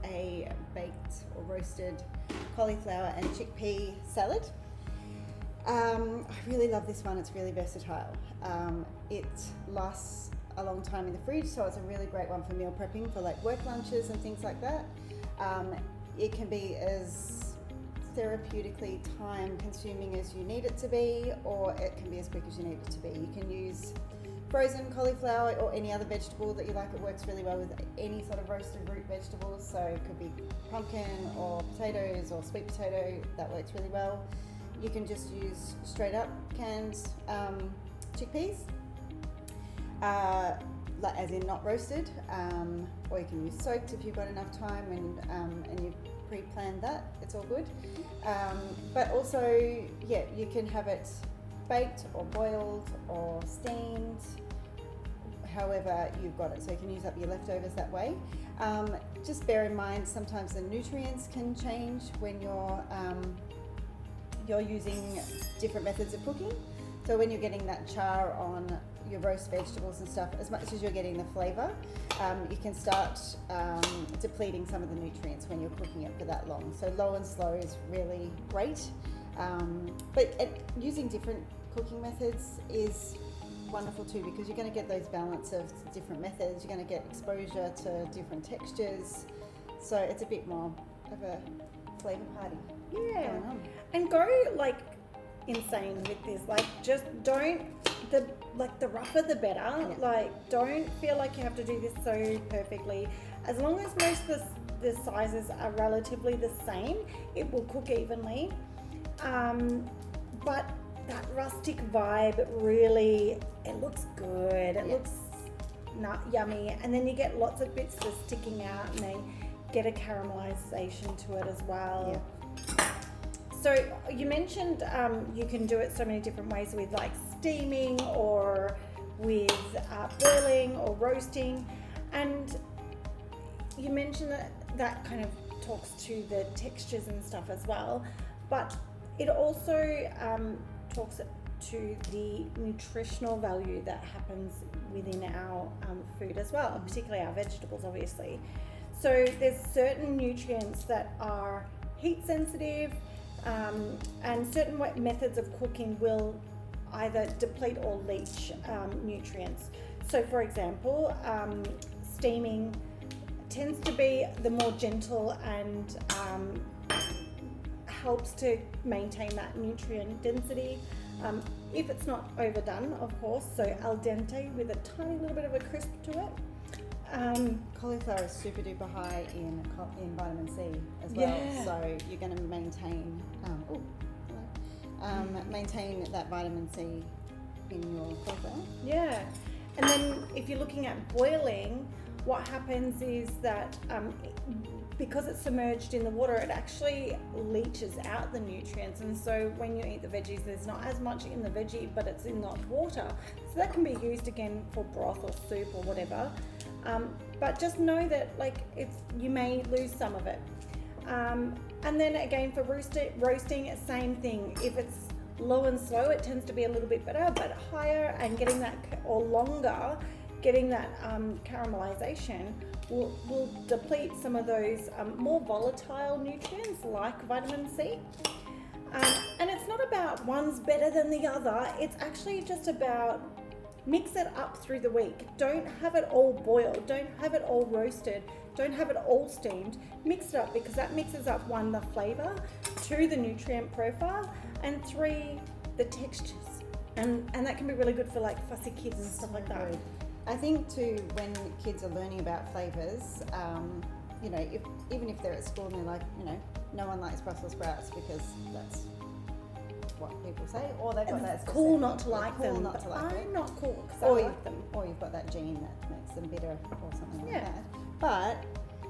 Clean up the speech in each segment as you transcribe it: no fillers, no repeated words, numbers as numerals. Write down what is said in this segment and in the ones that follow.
a baked or roasted cauliflower and chickpea salad. I really love this one. It's really versatile. It lasts a long time in the fridge, so it's a really great one for meal prepping for like work lunches and things like that. It can be as therapeutically time consuming as you need it to be, or it can be as quick as you need it to be. You can use frozen cauliflower or any other vegetable that you like. It works really well with any sort of roasted root vegetables, so it could be pumpkin or potatoes or sweet potato. That works really well. You can just use straight up canned chickpeas, as in not roasted, or you can use soaked if you've got enough time and you've pre-planned that. It's all good. But also, yeah, you can have it baked or boiled or steamed, however you've got it. So you can use up your leftovers that way. Just bear in mind, sometimes the nutrients can change when you're using different methods of cooking. So when you're getting that char on your roast vegetables and stuff, as much as you're getting the flavour, you can start depleting some of the nutrients when you're cooking it for that long. So low and slow is really great. But using different cooking methods is wonderful too, because you're going to get those balance of different methods. You're going to get exposure to different textures. So it's a bit more of a flavour party. Yeah. And go like insane with this. Like just don't, the rougher the better. Yeah. Like don't feel like you have to do this so perfectly. As long as most of the sizes are relatively the same, it will cook evenly. But that rustic vibe really, it looks good. It looks yummy. And then you get lots of bits that are sticking out and they get a caramelization to it as well. Yeah. So you mentioned you can do it so many different ways with like steaming or with boiling or roasting. And you mentioned that kind of talks to the textures and stuff as well. But it also talks to the nutritional value that happens within our food as well, particularly our vegetables, obviously. So there's certain nutrients that are heat sensitive, and certain methods of cooking will either deplete or leach nutrients. So for example, steaming tends to be the more gentle and helps to maintain that nutrient density. If it's not overdone, of course, so al dente with a tiny little bit of a crisp to it. Cauliflower is super duper high in vitamin C as well, so you're going to maintain maintain that vitamin C in your cauliflower. Yeah, and then if you're looking at boiling, what happens is that because it's submerged in the water, it actually leaches out the nutrients, and so when you eat the veggies, there's not as much in the veggie, but it's in the water. So that can be used again for broth or soup or whatever. But just know that you may lose some of it. And then again for roasting, same thing. If it's low and slow, it tends to be a little bit better, but higher and getting that, or longer, getting that caramelization will deplete some of those more volatile nutrients like vitamin C. And it's not about one's better than the other. It's actually just about mix it up through the week. Don't have it all boiled. Don't have it all roasted. Don't have it all steamed. Mix it up, because that mixes up, 1, the flavor, 2, the nutrient profile, and 3, the textures. And that can be really good for like fussy kids and stuff like that. I think too, when kids are learning about flavors, even if they're at school and they're like, no one likes Brussels sprouts because that's what people say, or they've got that cool not to like them. I'm not cool because I like them. Or you've got that gene that makes them bitter or something like that. But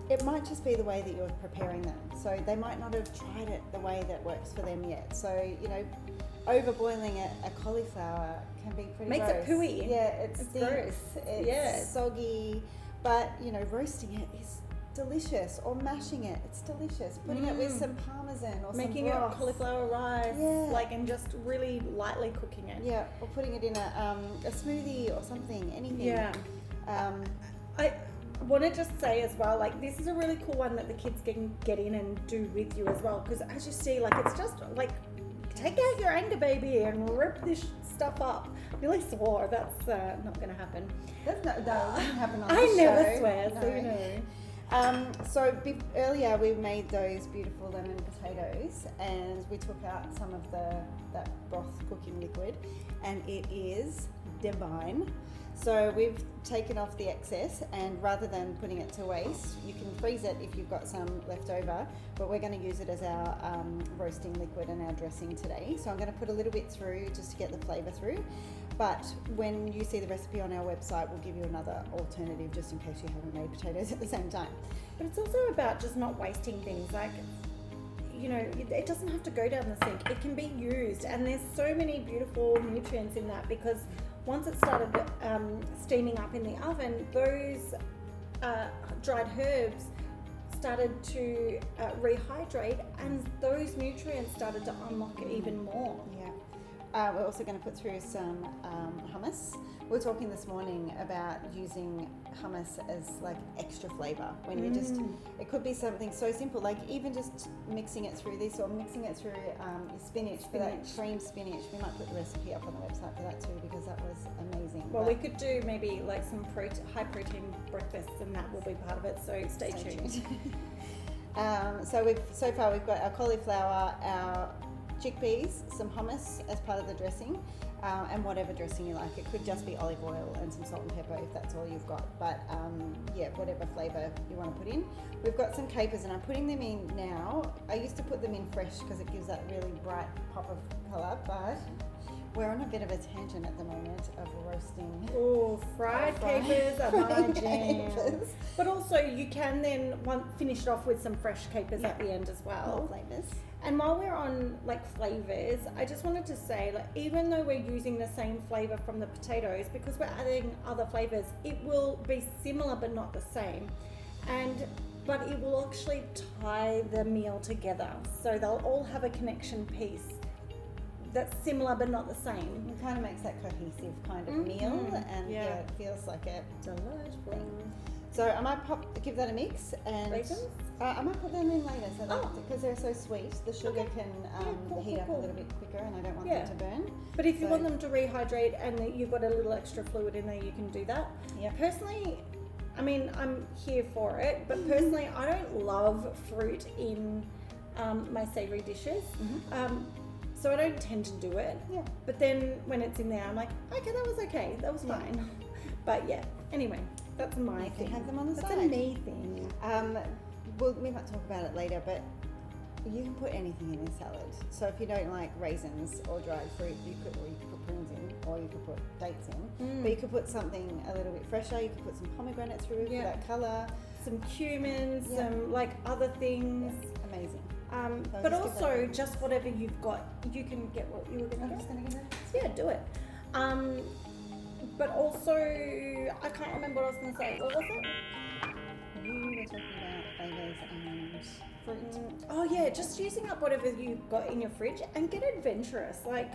it might just be the way that you're preparing them. So they might not have tried it the way that works for them yet. So, overboiling a cauliflower can be pretty Makes gross. It pooey. Yeah, it's gross. It's soggy, but roasting it is delicious, or mashing it, it's delicious. Putting it with some parmesan or making some broth. it cauliflower rice, and just really lightly cooking it. Yeah, or putting it in a smoothie or something, anything. Yeah. want to just say as well, like this is a really cool one that the kids can get in and do with you as well, because as you see, like it's just like take out your anger, baby, and rip this stuff up. I nearly swore. That's not going to happen. That doesn't happen on I the show. never swear, No. so you know. Earlier we made those beautiful lemon potatoes, and we took out some of that broth cooking liquid, and it is divine. So we've taken off the excess, and rather than putting it to waste, you can freeze it if you've got some left over, but we're going to use it as our roasting liquid and our dressing today. So I'm going to put a little bit through just to get the flavour through. But when you see the recipe on our website, we'll give you another alternative just in case you haven't made potatoes at the same time. But it's also about just not wasting things. Like, you know, it doesn't have to go down the sink. It can be used, and there's so many beautiful nutrients in that, because once it started steaming up in the oven, those dried herbs started to rehydrate, and those nutrients started to unlock it even more. Yeah. We're also going to put through some hummus. We were talking this morning about using hummus as like extra flavour when you just, it could be something so simple, like even just mixing it through this, or mixing it through your spinach, for that cream spinach. We might put the recipe up on the website for that too, because that was amazing. Well, we could do maybe like some high protein breakfasts, and that will be part of it, so stay tuned. So far we've got our cauliflower, our chickpeas, some hummus as part of the dressing, and whatever dressing you like. It could just be olive oil and some salt and pepper if that's all you've got, but yeah, whatever flavour you want to put in. We've got some capers, and I'm putting them in now. I used to put them in fresh because it gives that really bright pop of colour, but we're on a bit of a tangent at the moment of roasting. Oh, fried capers are my jam. Capers. But also you can then finish it off with some fresh capers at the end as well. More flavours. And while we're on like flavors, I just wanted to say, like, even though we're using the same flavor from the potatoes, because we're adding other flavors, it will be similar but not the same. But it will actually tie the meal together. So they'll all have a connection piece that's similar but not the same. It kind of makes that cohesive kind of meal, and yeah, it feels like a delightful. So I might give that a mix, and Raisins? I might put them in later, so because they're so sweet, the sugar can heat up a little bit quicker, and I don't want them to burn. But if you want them to rehydrate and you've got a little extra fluid in there, you can do that. Yeah. Personally, I mean, I'm here for it, but personally, I don't love fruit in my savoury dishes. So I don't tend to do it. Yeah. But then when it's in there, I'm like, okay, that was okay. That was fine. But yeah, anyway, that's my thing. Have them on the that's side. a me thing. We might talk about it later, but you can put anything in a salad. So if you don't like raisins or dried fruit, you could put prunes in, or you could put dates in. But you could put something a little bit fresher. You could put some pomegranate through for that colour. Some cumin, some like other things. Amazing. But also just whatever you've got, you can get what you were going to get. I'm just going to get it. Yeah, do it. But also, I can't remember what I was going to say. What was it? You were talking about flavours and fruit. Oh yeah, just using up whatever you've got in your fridge and get adventurous. Like,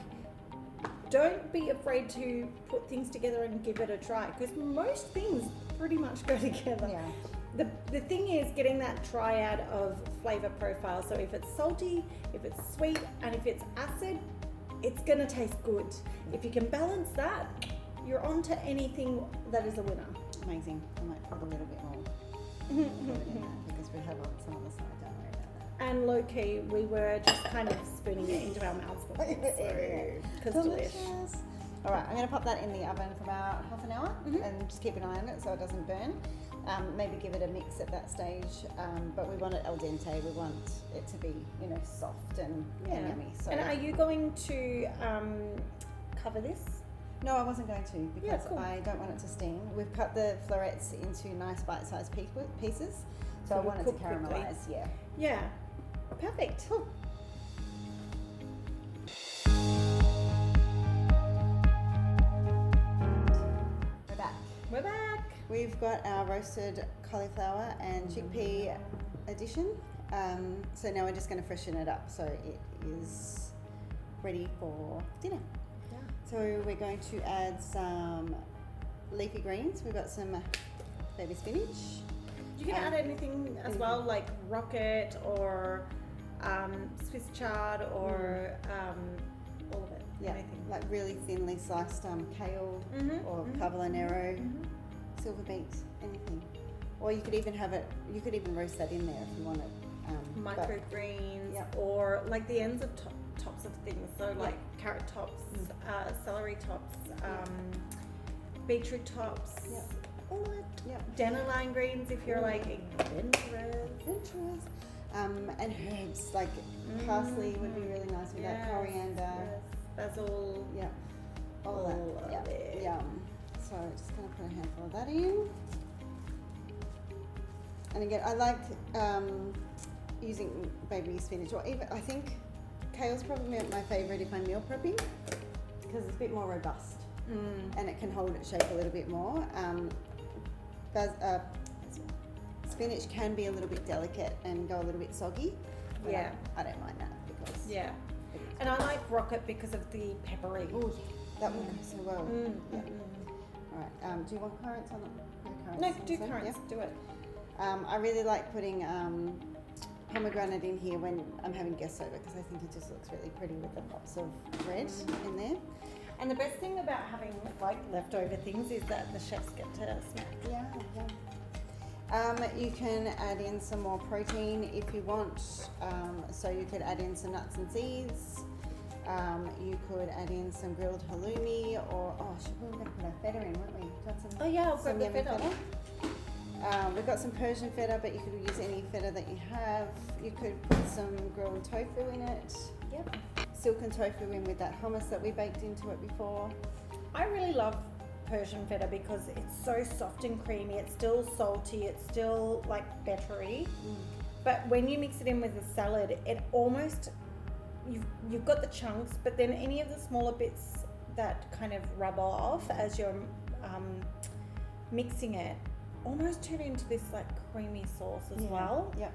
don't be afraid to put things together and give it a try, because most things pretty much go together. Yeah. The thing is getting that triad of flavor profile. So if it's salty, if it's sweet, and if it's acid, it's gonna taste good. If you can balance that, you're on to anything that is a winner. Amazing. I might put a little bit more in that, because we have some on the side. Don't worry about that. And low key, we were just kind of spooning it into our mouths because delicious. All right, I'm going to pop that in the oven for about half an hour, and just keep an eye on it so it doesn't burn. Maybe give it a mix at that stage, but we want it al dente. We want it to be, soft and yummy. So. And are you going to cover this? No, I wasn't going to, because I don't want it to steam. We've cut the florets into nice bite-sized pieces, so I want it to caramelize. Quickly. Yeah. Perfect. Cool. We're back. We've got our roasted cauliflower and chickpea addition. So now we're just going to freshen it up so it is ready for dinner. Yeah. So we're going to add some leafy greens. We've got some baby spinach. You can add anything as well, like rocket or Swiss chard or all of it. Yeah, Anything. like really thinly sliced Cauli or Carbonaro, silver beet, anything. Or you could even have it. You could even roast that in there if you want it. Microgreens or like the ends of tops of things. So like carrot tops, celery tops, beetroot tops. All that. Dandelion greens if you're like adventurous. And herbs like parsley would be really nice with that, coriander, basil. All that. Yum. So just going to put a handful of that in. And again, I like using baby spinach, or even I think kale's probably my favourite if I'm meal prepping because it's a bit more robust and it can hold its shape a little bit more. Spinach can be a little bit delicate and go a little bit soggy. But I don't mind that because and I like rocket because of the peppery. Oh yeah, that will go so well. All right. Do you want currants or not? No, do currants. Do it. I really like putting pomegranate in here when I'm having guests over because I think it just looks really pretty with the pops of red in there. And the best thing about having like leftover things is that the chefs get to snack. Yeah. You can add in some more protein if you want. So you could add in some nuts and seeds. You could add in some grilled halloumi or we were going to put our feta in, weren't we? I'll grab the feta. We've got some Persian feta, but you could use any feta that you have. You could put some grilled tofu in it. Yep. Silken tofu in with that hummus that we baked into it before. I really love Persian feta because it's so soft and creamy. It's still salty. It's still like buttery. But when you mix it in with a salad, it almost you've got the chunks, but then any of the smaller bits that kind of rub off as you're mixing it almost turn into this like creamy sauce as well. Yeah.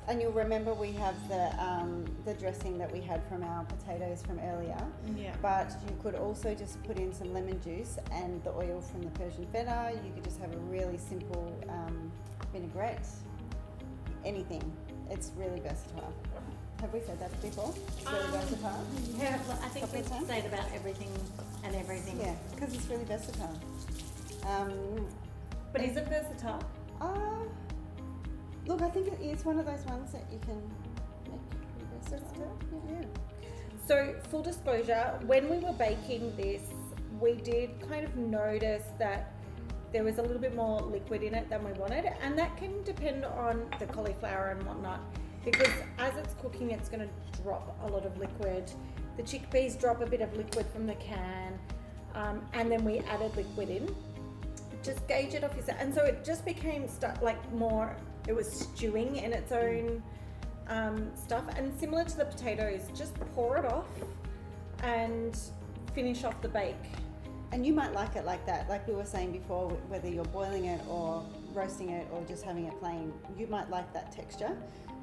And you'll remember we have the dressing that we had from our potatoes from earlier. Yeah. But you could also just put in some lemon juice and the oil from the Persian feta. You could just have a really simple vinaigrette. Anything. It's really versatile. Have we said that before? It's really versatile. Yeah, I think we've said about everything and everything. Yeah, because it's really versatile. But is it versatile? Look, I think it is one of those ones that you can make pretty versatile. Yeah. So, full disclosure, when we were baking this, we did kind of notice that there was a little bit more liquid in it than we wanted, and that can depend on the cauliflower and whatnot, because as it's cooking, it's going to drop a lot of liquid. The chickpeas drop a bit of liquid from the can, and then we added liquid in. Just gauge it off yourself, and so it just became more. It was stewing in its own stuff, and similar to the potatoes, just pour it off and finish off the bake. And you might like it like that, like we were saying before, whether you're boiling it or roasting it or just having it plain, you might like that texture.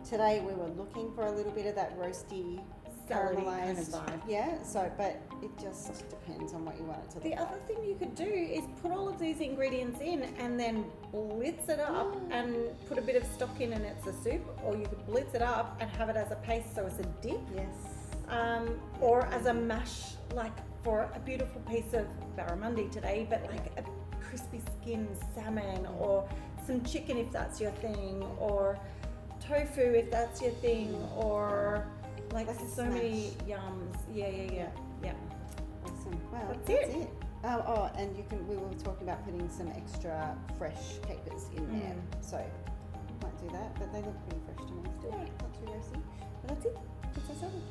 Today we were looking for a little bit of that roasty, caramelized kind of vibe. Yeah, so, but it just depends on what you want it to look like. The other thing you could do is put all of these ingredients in and then blitz it up and put a bit of stock in and it's a soup, or you could blitz it up and have it as a paste, so it's a dip. Yes. Or as a mash, like for a beautiful piece of barramundi today, but like a crispy skinned salmon or some chicken if that's your thing, or tofu if that's your thing, or like so many yums. Yeah. Awesome. Wow, That's it. Oh, and we were talking about putting some extra fresh capers in there. So might do that, but they look pretty fresh to me still. Not too roasty. But that's it. That's our salad.